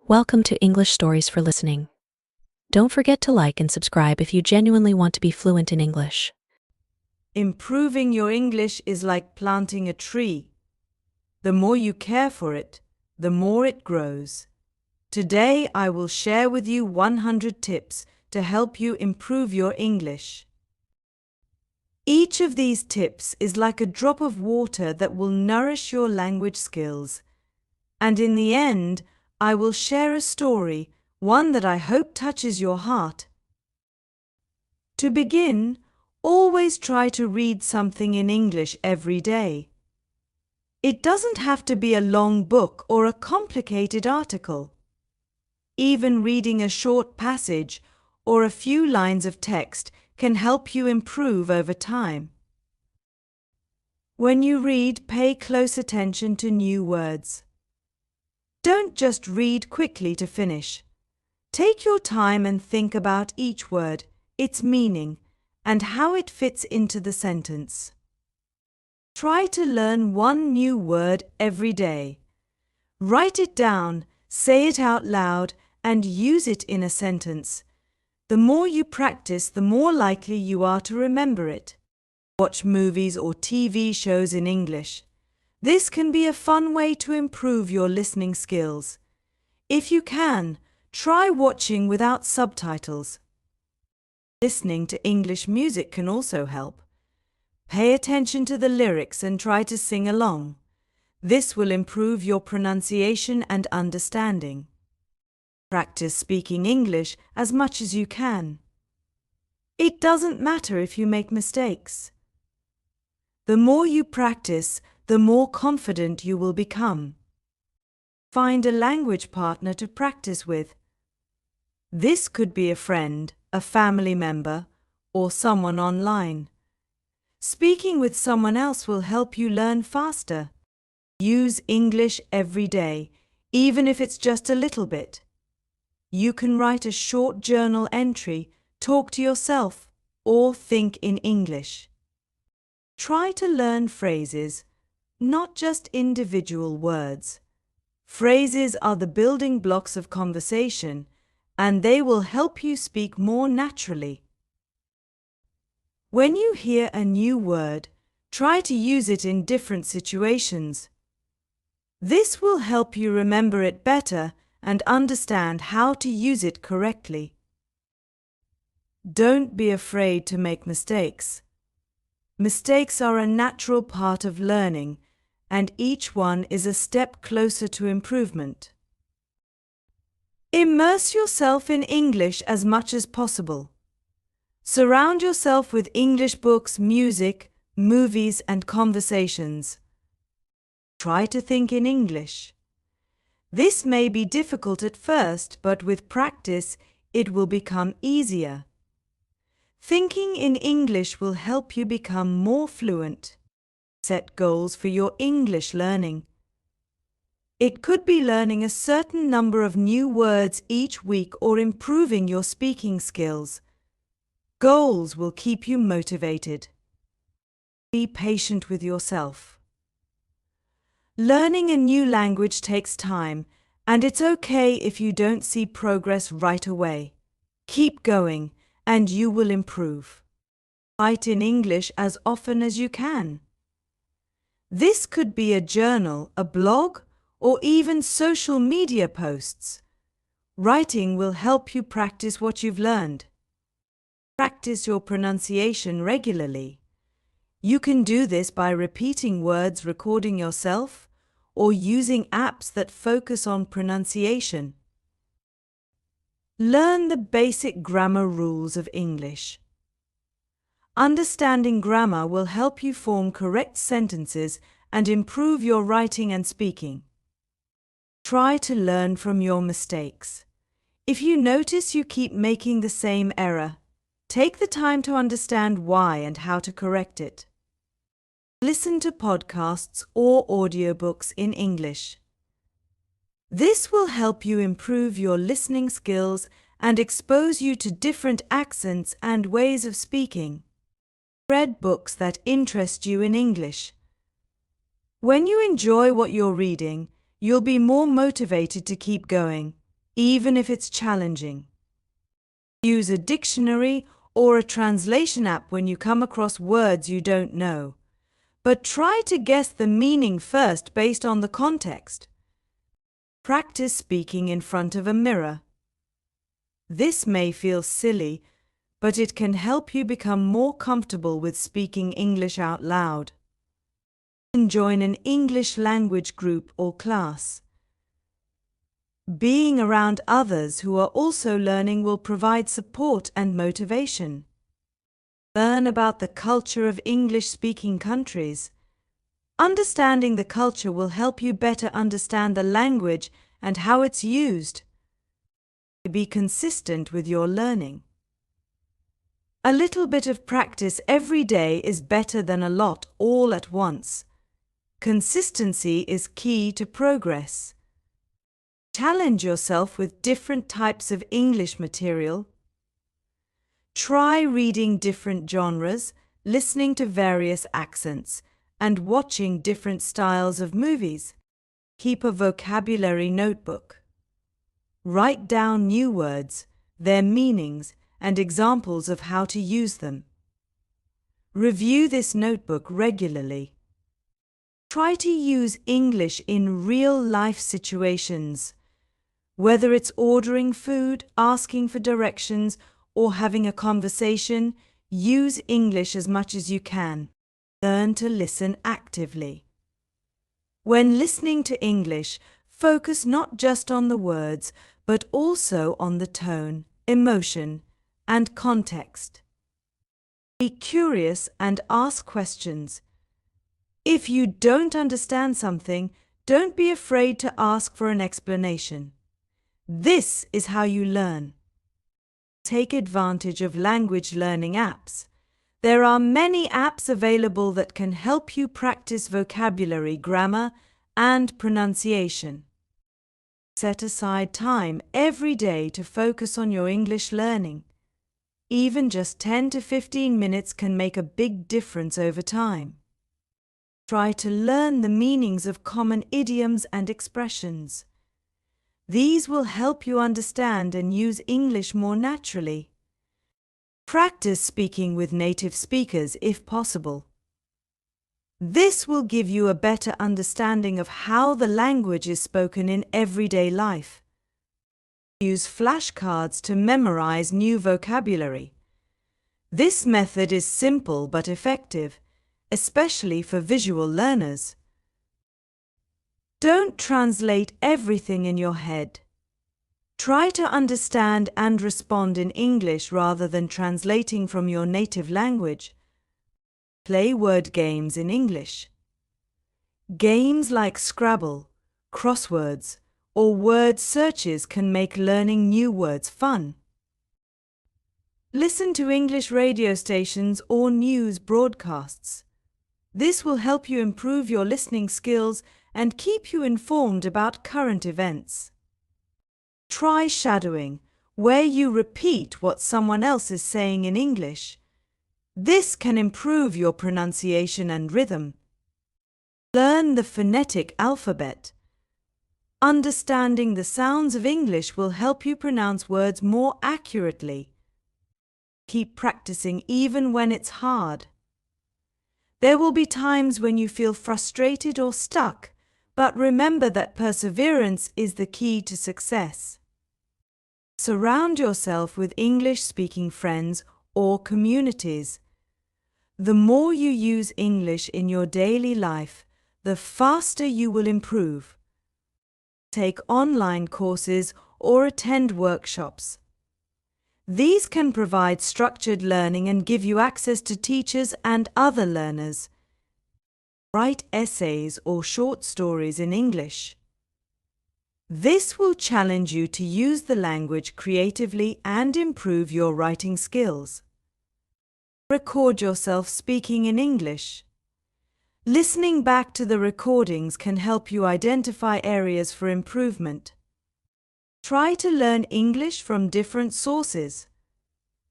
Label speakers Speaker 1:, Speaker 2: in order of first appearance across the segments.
Speaker 1: Welcome to English Stories for Listening. Don't forget to like and subscribe if you genuinely want to be fluent in English.
Speaker 2: Improving your English is like planting a tree. The more you care for it, the more it grows. Today I will share with you 100 tips to help you improve your English. Each of these tips is like a drop of water that will nourish your language skills. And in the end, I will share a story, one that I hope touches your heart. To begin, always try to read something in English every day. It doesn't have to be a long book or a complicated article. Even reading a short passage or a few lines of text can help you improve over time. When you read, pay close attention to new words. Don't just read quickly to finish. Take your time and think about each word, its meaning, and how it fits into the sentence. Try to learn one new word every day. Write it down, say it out loud, and use it in a sentence. The more you practice, the more likely you are to remember it. Watch movies or TV shows in English. This can be a fun way to improve your listening skills. If you can, try watching without subtitles. Listening to English music can also help. Pay attention to the lyrics and try to sing along. This will improve your pronunciation and understanding. Practice speaking English as much as you can. It doesn't matter if you make mistakes. The more you practice, the more confident you will become. Find a language partner to practice with. This could be a friend, a family member, or someone online. Speaking with someone else will help you learn faster. Use English every day, even if it's just a little bit. You can write a short journal entry, talk to yourself, or think in English. Try to learn phrases, not just individual words. Phrases are the building blocks of conversation, and they will help you speak more naturally. When you hear a new word, try to use it in different situations. This will help you remember it better and understand how to use it correctly. Don't be afraid to make mistakes. Mistakes are a natural part of learning, and each one is a step closer to improvement. Immerse yourself in English as much as possible. Surround yourself with English books, music, movies, and conversations. Try to think in English. This may be difficult at first, but with practice, it will become easier. Thinking in English will help you become more fluent. Set goals for your English learning. It could be learning a certain number of new words each week or improving your speaking skills. Goals will keep you motivated. Be patient with yourself. Learning a new language takes time, and it's okay if you don't see progress right away. Keep going, and you will improve. Write in English as often as you can. This could be a journal, a blog, or even social media posts. Writing will help you practice what you've learned. Practice your pronunciation regularly. You can do this by repeating words, recording yourself, or using apps that focus on pronunciation. Learn the basic grammar rules of English. Understanding grammar will help you form correct sentences and improve your writing and speaking. Try to learn from your mistakes. If you notice you keep making the same error, take the time to understand why and how to correct it. Listen to podcasts or audiobooks in English. This will help you improve your listening skills and expose you to different accents and ways of speaking. Read books that interest you in English. When you enjoy what you're reading, you'll be more motivated to keep going. even if it's challenging. Use a dictionary or a translation app when you come across words you don't know, but try to guess the meaning first based on the context. Practice speaking in front of a mirror. This may feel silly, but it can help you become more comfortable with speaking English out loud. Join an English language group or class. Being around others who are also learning will provide support and motivation. Learn about the culture of English-speaking countries. Understanding the culture will help you better understand the language and how it's used. Be consistent with your learning. A little bit of practice every day is better than a lot all at once. Consistency is key to progress. Challenge yourself with different types of English material. Try reading different genres, listening to various accents, and watching different styles of movies. Keep a vocabulary notebook. Write down new words, their meanings, and examples of how to use them. Review this notebook regularly. Try to use English in real-life situations. Whether it's ordering food, asking for directions, or having a conversation, use English as much as you can. Learn to listen actively. When listening to English, focus not just on the words, but also on the tone, emotion, and context. Be curious and ask questions. If you don't understand something, don't be afraid to ask for an explanation. This is how you learn. Take advantage of language learning apps. There are many apps available that can help you practice vocabulary, grammar, and pronunciation. Set aside time every day to focus on your English learning. Even just 10 to 15 minutes can make a big difference over time. Try to learn the meanings of common idioms and expressions. These will help you understand and use English more naturally. Practice speaking with native speakers if possible. This will give you a better understanding of how the language is spoken in everyday life. Use flashcards to memorize new vocabulary. This method is simple but effective, especially for visual learners. Don't translate everything in your head. Try to understand and respond in English rather than translating from your native language. Play word games in English. Games like Scrabble, crosswords, or word searches can make learning new words fun. Listen to English radio stations or news broadcasts. This will help you improve your listening skills and keep you informed about current events. Try shadowing, where you repeat what someone else is saying in English. This can improve your pronunciation and rhythm. Learn the phonetic alphabet. Understanding the sounds of English will help you pronounce words more accurately. Keep practicing even when it's hard. There will be times when you feel frustrated or stuck, but remember that perseverance is the key to success. Surround yourself with English-speaking friends or communities. The more you use English in your daily life, the faster you will improve. Take online courses or attend workshops. These can provide structured learning and give you access to teachers and other learners. Write essays or short stories in English. This will challenge you to use the language creatively and improve your writing skills. Record yourself speaking in English. Listening back to the recordings can help you identify areas for improvement. Try to learn English from different sources.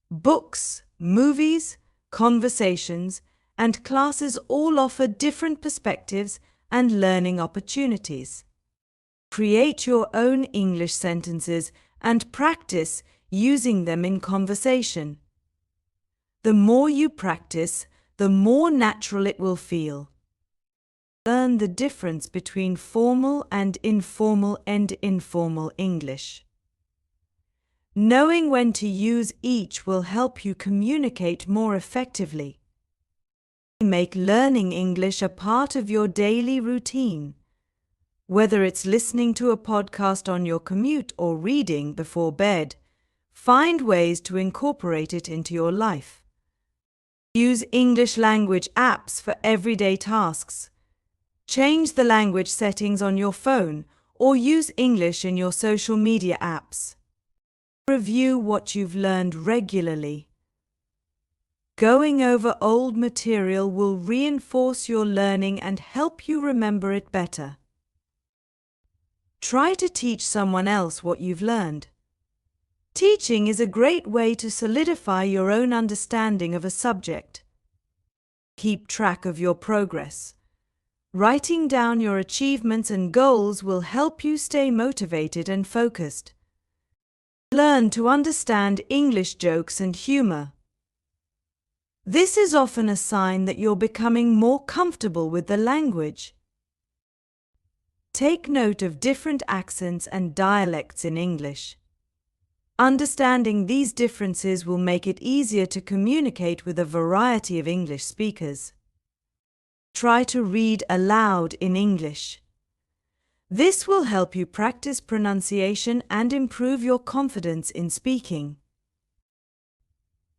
Speaker 2: Books, movies, conversations, and classes all offer different perspectives and learning opportunities. Create your own English sentences and practice using them in conversation. The more you practice, the more natural it will feel. Learn the difference between formal and informal English. Knowing when to use each will help you communicate more effectively. Make learning English a part of your daily routine. Whether it's listening to a podcast on your commute or reading before bed, find ways to incorporate it into your life. Use English language apps for everyday tasks. Change the language settings on your phone or use English in your social media apps. Review what you've learned regularly. Going over old material will reinforce your learning and help you remember it better. Try to teach someone else what you've learned. Teaching is a great way to solidify your own understanding of a subject. Keep track of your progress. Writing down your achievements and goals will help you stay motivated and focused. Learn to understand English jokes and humor. This is often a sign that you're becoming more comfortable with the language. Take note of different accents and dialects in English. Understanding these differences will make it easier to communicate with a variety of English speakers. Try to read aloud in English. This will help you practice pronunciation and improve your confidence in speaking.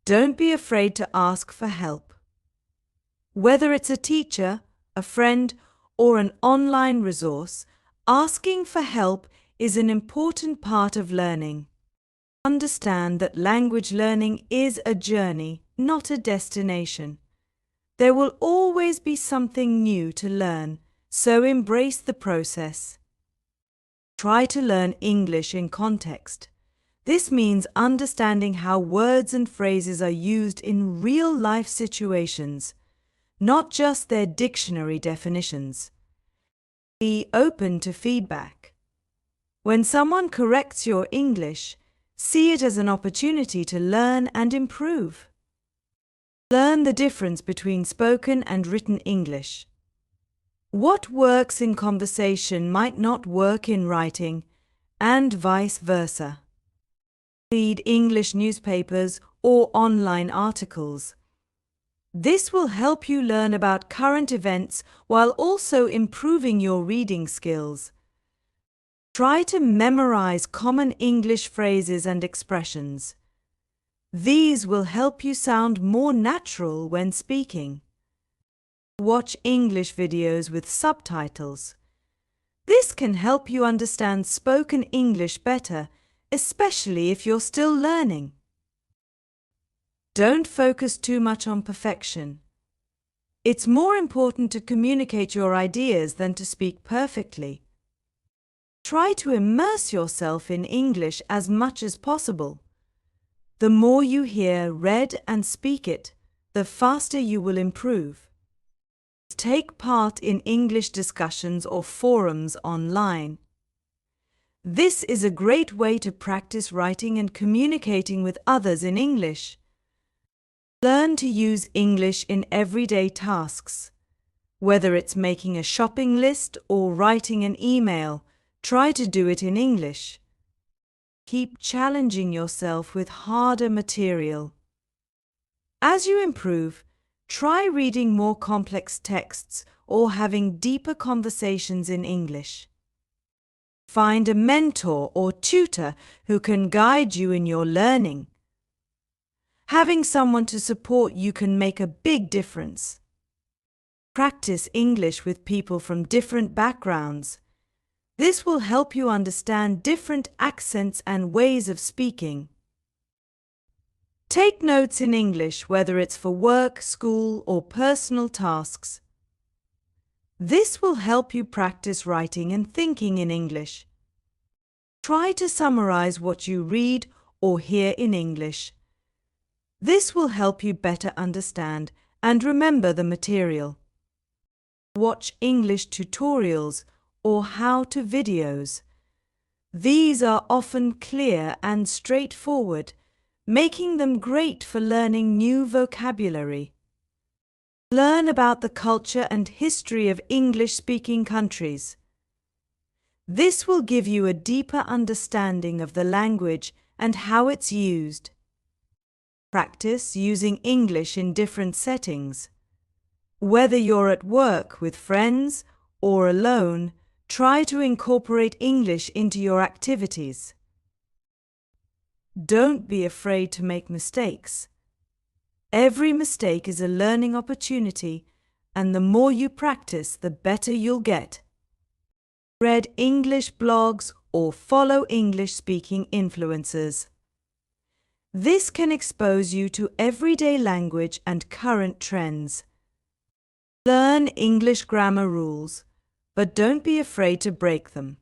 Speaker 2: Don't be afraid to ask for help. Whether it's a teacher, a friend, or an online resource, asking for help is an important part of learning. Understand that language learning is a journey, not a destination. There will always be something new to learn, so embrace the process. Try to learn English in context. This means understanding how words and phrases are used in real-life situations, not just their dictionary definitions. Be open to feedback. When someone corrects your English, see it as an opportunity to learn and improve. Learn the difference between spoken and written English. What works in conversation might not work in writing, and vice versa. Read English newspapers or online articles. This will help you learn about current events while also improving your reading skills. Try to memorize common English phrases and expressions. These will help you sound more natural when speaking. Watch English videos with subtitles. This can help you understand spoken English better, especially if you're still learning. Don't focus too much on perfection. It's more important to communicate your ideas than to speak perfectly. Try to immerse yourself in English as much as possible. The more you hear, read, and speak it, the faster you will improve. Take part in English discussions or forums online. This is a great way to practice writing and communicating with others in English. Learn to use English in everyday tasks. Whether it's making a shopping list or writing an email, try to do it in English. Keep challenging yourself with harder material. As you improve, try reading more complex texts or having deeper conversations in English. Find a mentor or tutor who can guide you in your learning. Having someone to support you can make a big difference. Practice English with people from different backgrounds. This will help you understand different accents and ways of speaking. Take notes in English, whether it's for work, school, or personal tasks. This will help you practice writing and thinking in English. Try to summarize what you read or hear in English. This will help you better understand and remember the material. Watch English tutorials or how-to videos. These are often clear and straightforward, making them great for learning new vocabulary. Learn about the culture and history of English-speaking countries. This will give you a deeper understanding of the language and how it's used. Practice using English in different settings. Whether you're at work with friends or alone, try to incorporate English into your activities. Don't be afraid to make mistakes. Every mistake is a learning opportunity, and the more you practice, the better you'll get. Read English blogs or follow English-speaking influencers. This can expose you to everyday language and current trends. Learn English grammar rules, but don't be afraid to break them.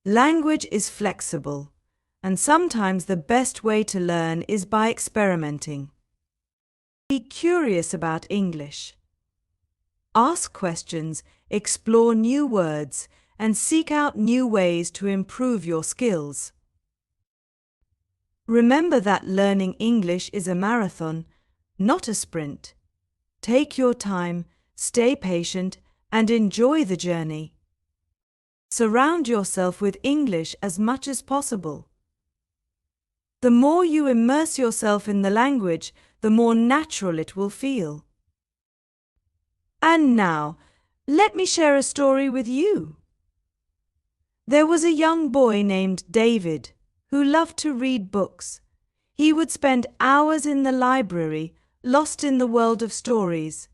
Speaker 2: Language is flexible, and sometimes the best way to learn is by experimenting. Be curious about English. Ask questions, explore new words, and seek out new ways to improve your skills. Remember that learning English is a marathon, not a sprint. Take your time, stay patient, and enjoy the journey. Surround yourself with English as much as possible. The more you immerse yourself in the language, the more natural it will feel. And now, let me share a story with you. There was a young boy named David who loved to read books. He would spend hours in the library, lost in the world of stories.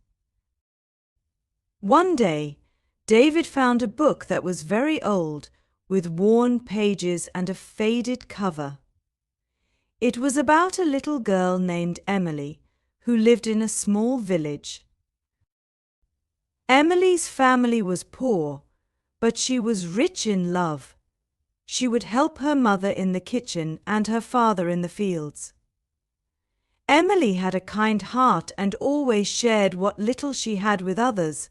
Speaker 2: One day, David found a book that was very old, with worn pages and a faded cover. It was about a little girl named Emily, who lived in a small village. Emily's family was poor, but she was rich in love. She would help her mother in the kitchen and her father in the fields. Emily had a kind heart and always shared what little she had with others.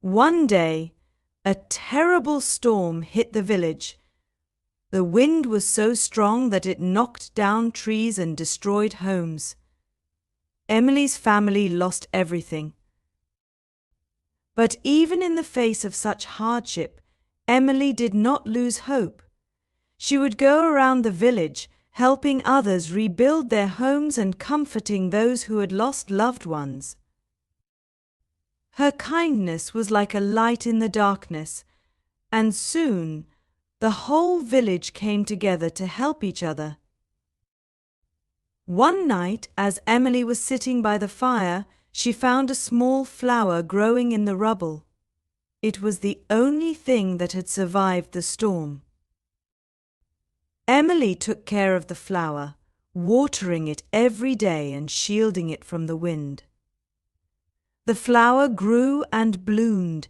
Speaker 2: One day, a terrible storm hit the village. The wind was so strong that it knocked down trees and destroyed homes. Emily's family lost everything. But even in the face of such hardship, Emily did not lose hope. She would go around the village, helping others rebuild their homes and comforting those who had lost loved ones. Her kindness was like a light in the darkness, and soon the whole village came together to help each other. One night, as Emily was sitting by the fire, she found a small flower growing in the rubble. It was the only thing that had survived the storm. Emily took care of the flower, watering it every day and shielding it from the wind. The flower grew and bloomed,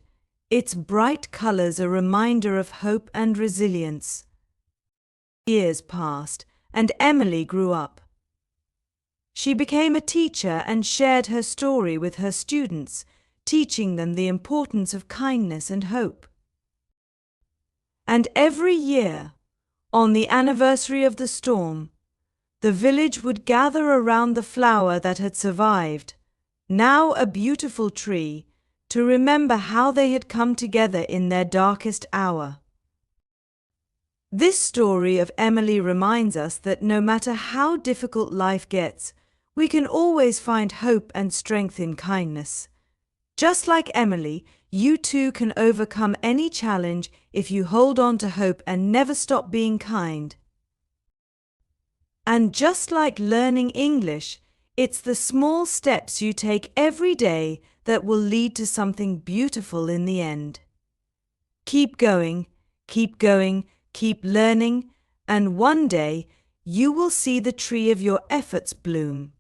Speaker 2: its bright colors a reminder of hope and resilience. Years passed, and Emily grew up. She became a teacher and shared her story with her students, teaching them the importance of kindness and hope. And every year, on the anniversary of the storm, the village would gather around the flower that had survived, now a beautiful tree, to remember how they had come together in their darkest hour. This story of Emily reminds us that no matter how difficult life gets, we can always find hope and strength in kindness. Just like Emily, you too can overcome any challenge if you hold on to hope and never stop being kind. And just like learning English, it's the small steps you take every day that will lead to something beautiful in the end. Keep going, keep learning, and one day you will see the tree of your efforts bloom.